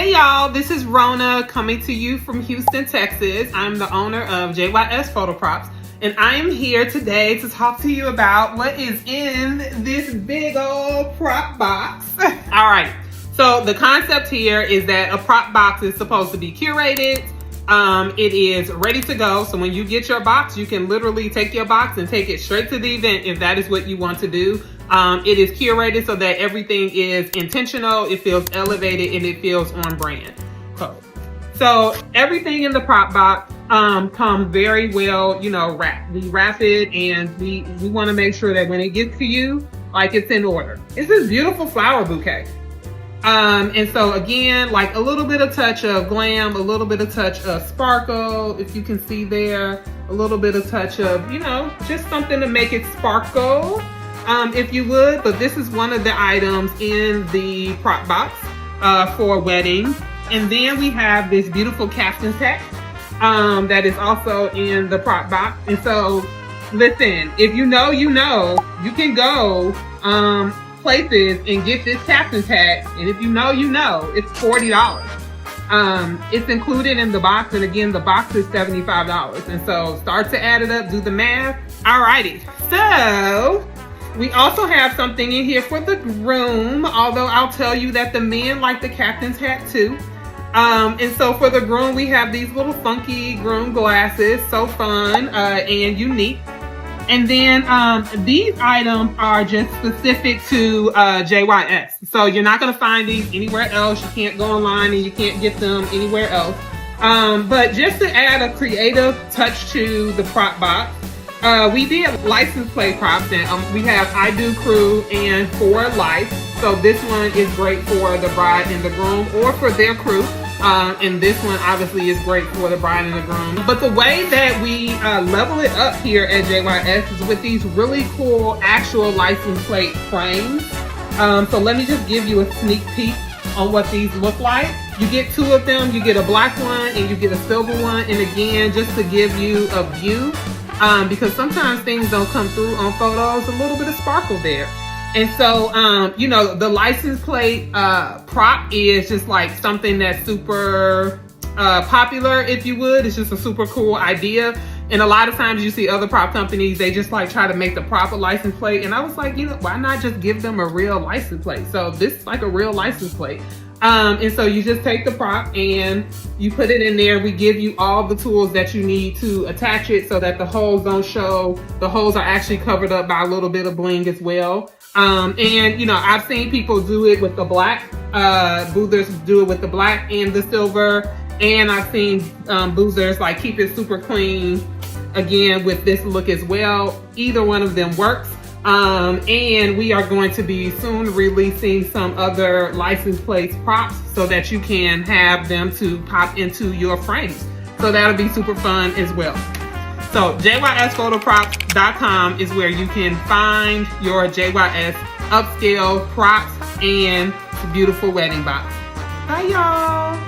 Hey y'all, this is Rona coming to you from Houston, Texas. I'm the owner of JYS Photo Props, and I am here today to talk to you about what is in this big old prop box. All right, so the concept here is that a prop box is supposed to be curated. It is ready to go. So when you get your box, you can literally take your box and take it straight to the event if that is what you want to do. It is curated so that everything is intentional, it feels elevated, and it feels on brand. So everything in the prop box comes very well, wrapped. We wrap it, and we want to make sure that when it gets to you, like, it's in order. It's this beautiful flower bouquet. And so again, like a little bit of touch of glam, a little bit of touch of sparkle, if you can see there, a little bit of touch of, just something to make it sparkle, if you would. But this is one of the items in the prop box for weddings. And then we have this beautiful captain's hat that is also in the prop box. And so listen, if you know, you can go places and get this captain's hat, and if you know, it's $40. It's included in the box, and again, the box is $75. And so start to add it up, do the math. Alrighty, so we also have something in here for the groom, although I'll tell you that the men like the captain's hat too. And so for the groom, we have these little funky groom glasses, so fun and unique. And then these items are just specific to JYS. So you're not going to find these anywhere else. You can't go online and you can't get them anywhere else. But just to add a creative touch to the prop box, we did license plate props, and we have I Do Crew and For Life. So this one is great for the bride and the groom, or for their crew. And this one obviously is great for the bride and the groom. But the way that we level it up here at JYS is with these really cool actual license plate frames. So let me just give you a sneak peek on what these look like. You get two of them. You get a black one and you get a silver one. And again, just to give you a view, because sometimes things don't come through on photos, a little bit of sparkle there. And so, the license plate prop is just like something that's super popular, if you would. It's just a super cool idea. And a lot of times you see other prop companies, they just like try to make the prop a license plate. And I was like, why not just give them a real license plate? So this is like a real license plate. And so you just take the prop and you put it in there. We give you all the tools that you need to attach it so that the holes don't show. The holes are actually covered up by a little bit of bling as well. And I've seen people do it with the black, boothers do it with the black and the silver. And I've seen boothers like keep it super clean, again, with this look as well. Either one of them works. And we are going to be soon releasing some other license plates props so that you can have them to pop into your frames. So that'll be super fun as well. So JYSPhotoprops.com is where you can find your JYS upscale props and beautiful wedding box. Bye y'all.